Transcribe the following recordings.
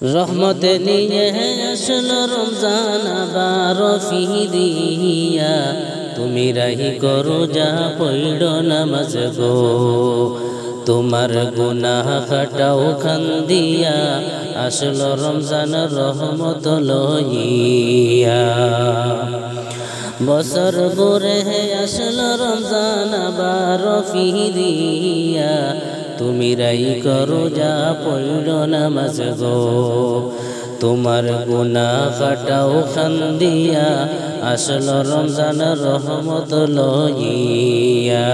রহমত নিয়ে আসলো রমজান আবার ফিরিয়া, তুমি রাহি করো যা পড়ো নামাজ গো। তোমার গুনাহ কাটাও খান্দিয়া, আসলো রমজান রহমত লইয়া। বছর ঘুরে আসলো রমজান আবার ফিরিয়া, তুমি রাই করো যা পড়ো নামাজ গো। তোমার গুনাহ কাটাও খান্দিয়া, আসলো রমজান রহমত লইয়া।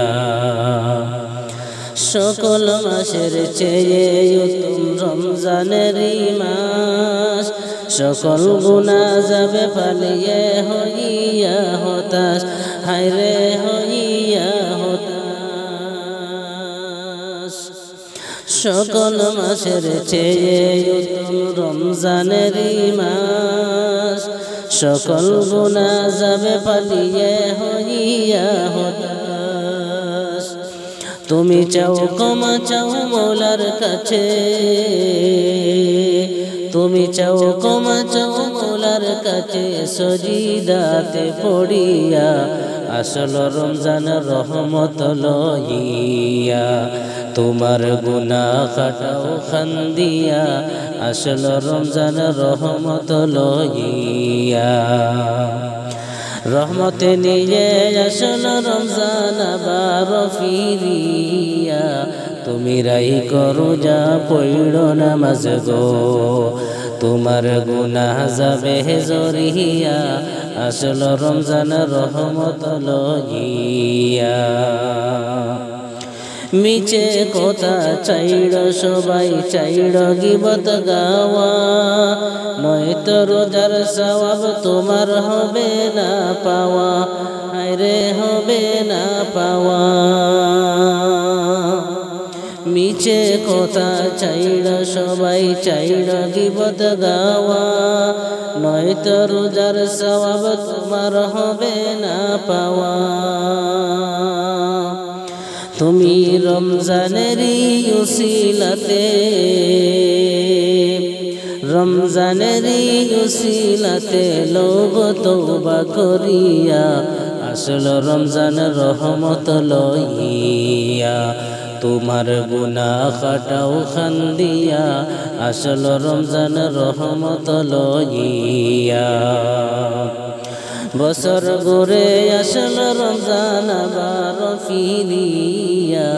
সকল মাসের চেয়ে উত্তম রমজানেরই মাস, সকল গুনাহ যাবে পালিয়ে হইয়া হতাশ, হায়রে হইয়া হতাশ। সকল মাসের চেয়ে উত্তম রমজানেরই মাস, সকল গুনাহ যাবে পালিয়ে হইয়া হতাশ। তুমি চাও ক্ষমা চাও মৌলার কাছে, তুমি চাও ক্ষমা চাও মৌলার কাছে, সজিদাতে পড়িয়া, আসল রমজান রহমত লইয়া। তোমার গুনাহ কাটাও খান্দিয়া, আসল রমজান রহমত লইয়া। রহমত নিয়ে আসল রমজান আবার ফিরিয়া, তুমি রাই করো যা পড়ো নামাজ গো। তোমার গুনাহ যাবে জরিয়া, আসল রমজান রহমত লইয়া। মিছে কথা চাইড় সবাই চাইড় গিবত গাওয়া, নয়তো রোজার সওয়াব তোমার হবে না পাওয়া, হায়রে হবে না পাওয়া। মিছে কথা চাইড় সবাই চাইড় গিবত গাওয়া, নয়তো রোজার সওয়াব তোমার হবে না পাওয়া। তুমি রমজানেরই উসিলাতে, রমজানেরই উসিলাতে লোগ তওবা করিয়া, আসল রমজান রহমত লইয়া। তোমার গুনাহ কাটাও খান্দিয়া, আসল রমজান রহমত লইয়া। বছর ঘুরে আসলো রমজান আবার ফিরিয়া,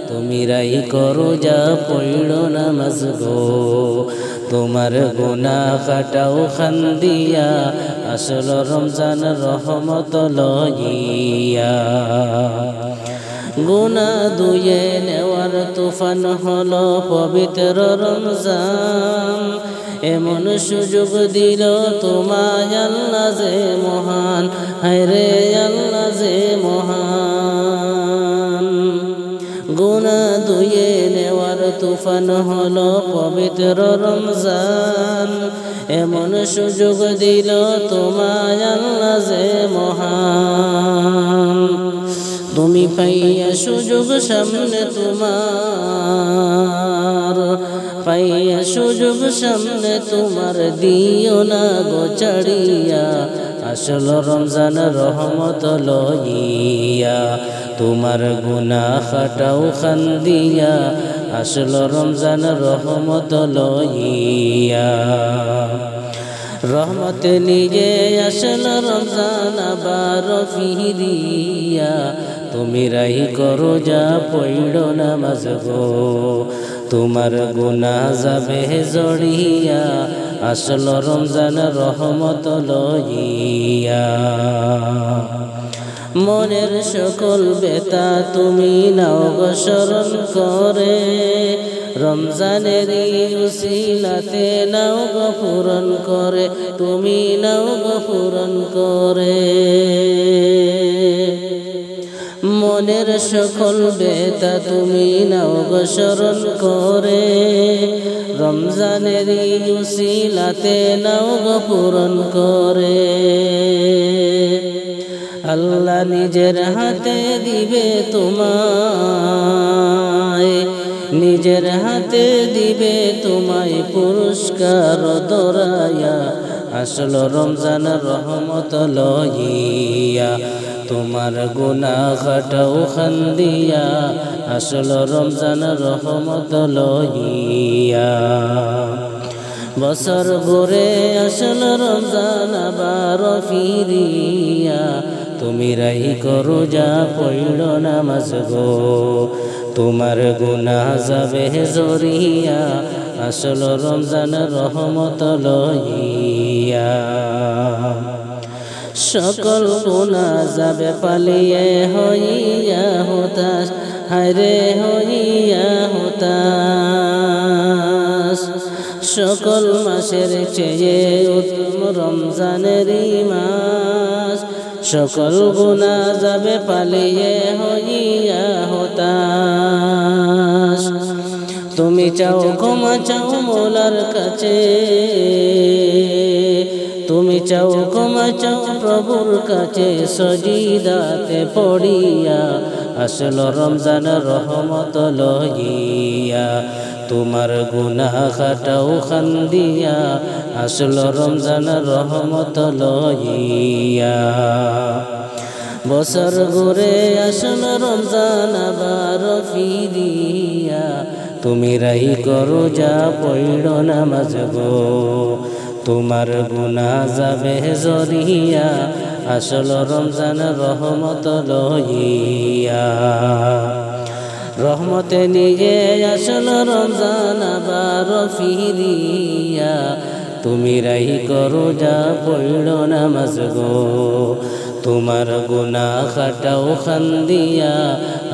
তুমি রাই করো যা পড়ো নামাজ গো। তোমার গুনাহ কাটাও খান্দিয়া, আসলো রমজান রহমত লইয়া। গুনাহ ধুয়ে নেওয়ার তুফান হলো পবিত্র রমজান, এমন সুযোগ দিল তোমায় আল্লাহ যে মহান, হায়রে আল্লাহ যে মহান। গুনাহ ধুয়ে নেওয়ার তুফান হলো পবিত্র রমজান, এমন সুযোগ দিল তোমায় আল্লাহ যে মহান। তুমি পাইয়া সুযোগ সামনে তোমার, পাইয়া সুযোগ সামনে তোমার, দিও না গো ছাড়িয়া, আসল রমজান রহমত লইয়া। তোমার গুনাহ কাটাও খান্দিয়া, আসল রমজান রহমত লইয়া। রহমত নিয়ে আসল রমজান আবার ফিরিয়া, তুমি রাই করো যা পড়ো নামাজ গো। তোমার গুনাহ যাবে জড়িয়া, আসল রমজান রহমত লইয়া। মনের সকল বেতা তুমি নাও গো স্মরণ করে, রমজানেরই উসিলাতে নাও গো পূরণ করে, তুমি নাও গো পূরণ করে। মনের সকল বেতা তুমি নাও গো স্মরণ করে, রমজানেরই উসিলাতে নাও গো পূরণ করে। আল্লাহ নিজের হাতে দিবে তোমায়, নিজের হাতে দিবে তোমায় পুরস্কার দরায়া আসলো রমজান রহমত লইয়া তোমার গুনাহ কাটাও খান্দিয়া আসলো রমজান রহমত লইয়া বছর ঘুরে আসলো রমজান আবার ফিরিয়া তুমি রাহি করো যা পড়ল নামাজ গো তোমার গুনাহ যাবে জরিয়া আসলো রমজান রহমত লইয়া সকল গুনাহ যাবে পালিয়ে হইয়া হতাশ হায়রে হইয়া হতাশ সকল মাসের চেয়ে উত্তম রমজানেরই মাস সকল গুনাহ যাবে পালিয়ে হইয়া হতাশ তুমি চাও ক্ষমা চাও মোলার কাছে তুমি চাও ক্ষমা চাও প্রভুর কাছে সজিদাতে পড়িয়া আসলো রমজান রহমত লইয়া তোমার গুনাহ কাটাও খান্দিয়া আসলো রমজান রহমত লইয়া বছর ঘুরে আসলো রমজান আবার ফিরিয়া তুমি রাহি করো যা পড়ল নামাজ গো তোমার গুনাহ যাবে জরিয়া আসলো রমজান রহমত লইয়া রহমতে নিয়ে আসলো রমজান আবার ফিরিয়া তুমি রাহি করো যা পড়ল নামাজ গো তোমার গুনাহ কাটাও খান্দিয়া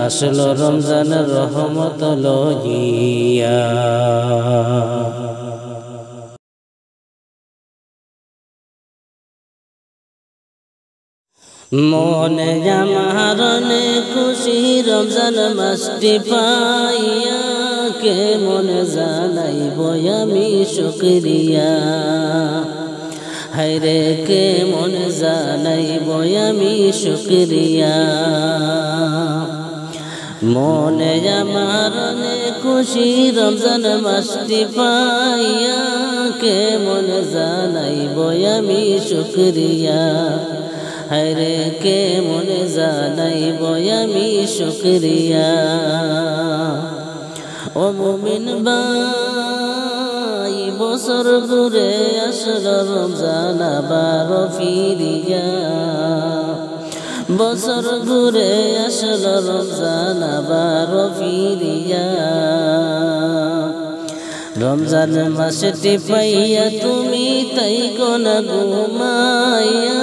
আসলো রমজান রহমত লইয়া মনে আমার খুশি রমজান মাসটি পাইয়া কে মনে জানাইব আমি শুকরিয়া হায়রে কে মনে জানাইব আমি শুকরিয়া মনে আমার খুশি রমজান মাসটি পাইয়া কে মনে জানাইব আমি শুকরিয়া হায়রে কে মনে জানাইব আমি শুকরিয়া ও মুমিন ভাই বছর ঘুরে আসলো রমজান আবার ফিরিয়া বছর ঘুরে আসলো রমজান আবার ফিরিয়া রমজান মাসটি পাইয়া তুমি তাই কোন ঘুমাইয়া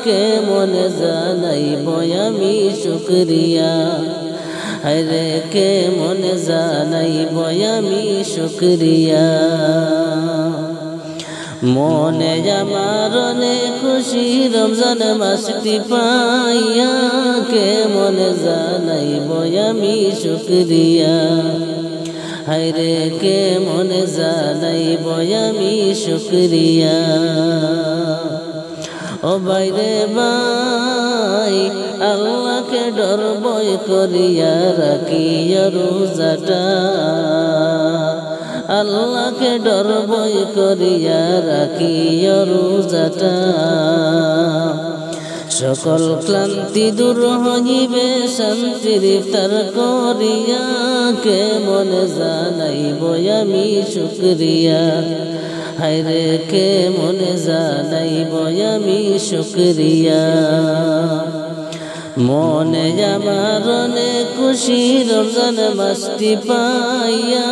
কে মনে জানাইব আমি শুকরিয়া হায়রে কে মনে জানাইব আমি শুকরিয়া মনে আমার খুশি রমজান মাসটি পাইয়া কে মনে জানাইব আমি শুকরিয়া হায়রে কে মনে জানাইব আমি শুকরিয়া ও বাইরে ভাই আল্লাহকে ডর ভয় করিয়া রাখিয়া রোজাটা আল্লাহকে ডর ভয় করিয়া রাখিয়া রোজাটা সকল ক্লান্তি দূর হইবে শান্তির ইফতার করিয়া কে মনে জানাইব আমি শুকরিয়া হায়রে কে মনে জানাইব আমি শুকরিয়া মনে আমার খুশি রমজান মাসটি পাইয়া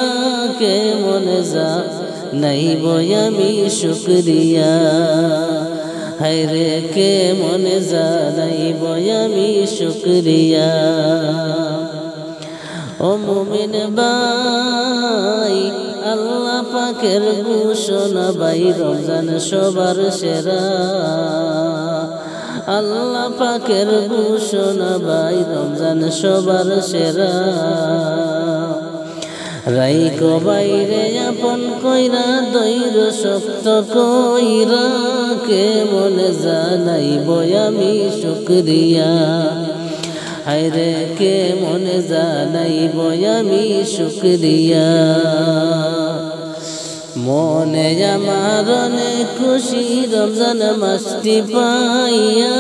কে মনে জানাইব আমি শুকরিয়া হায়রে কে মনে জানাইব আমি শুকরিয়া ও মুমিন ভাই আল্লাহ পাকের ঘোষণা ভাই রমজান সবার সেরা আল্লাহ পাকের ঘোষণা ভাই রমজান সবার সেরা রাইকো বাইরে আপন কইরা দৈর শক্ত কইরা কে মনে জানাইব আমি শুকরিয়া হায়রে কে মনে জানাইব আমি শুকরিয়া মনে আমার অনেক খুশি রমজান মাসটি পাইয়া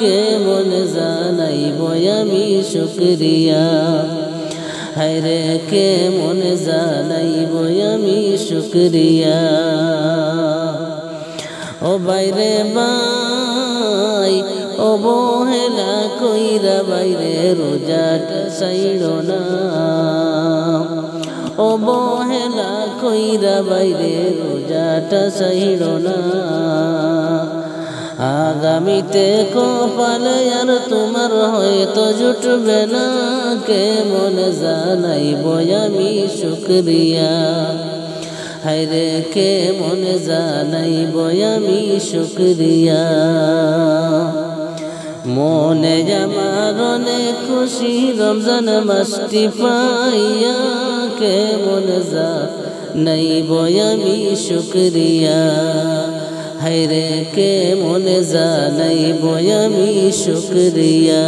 কে মনে জানাইব আমি শুকরিয়া হায়রে কে মনে জানাইব আমি শুকরিয়া ও বাইরে বাই অবহেলা কইরা বাইরে রোজাটা ছাইড়ো না অবহেলা কইরা বাইরে রোজাটা ছাইড়ো না আগামীতে কপালে আর তোমার হয়তো জুটবে না কে মনে জানাইব আমি শুকরিয়া হায়রে কে মনে জানাইব আমি শুকরিয়া মনে আমার অনেক খুশি রমজান মাসটি পাইয়া কে মনে জানাইব আমি শুকরিয়া হায়রে কে মনে জানাইব আমি শুকরিয়া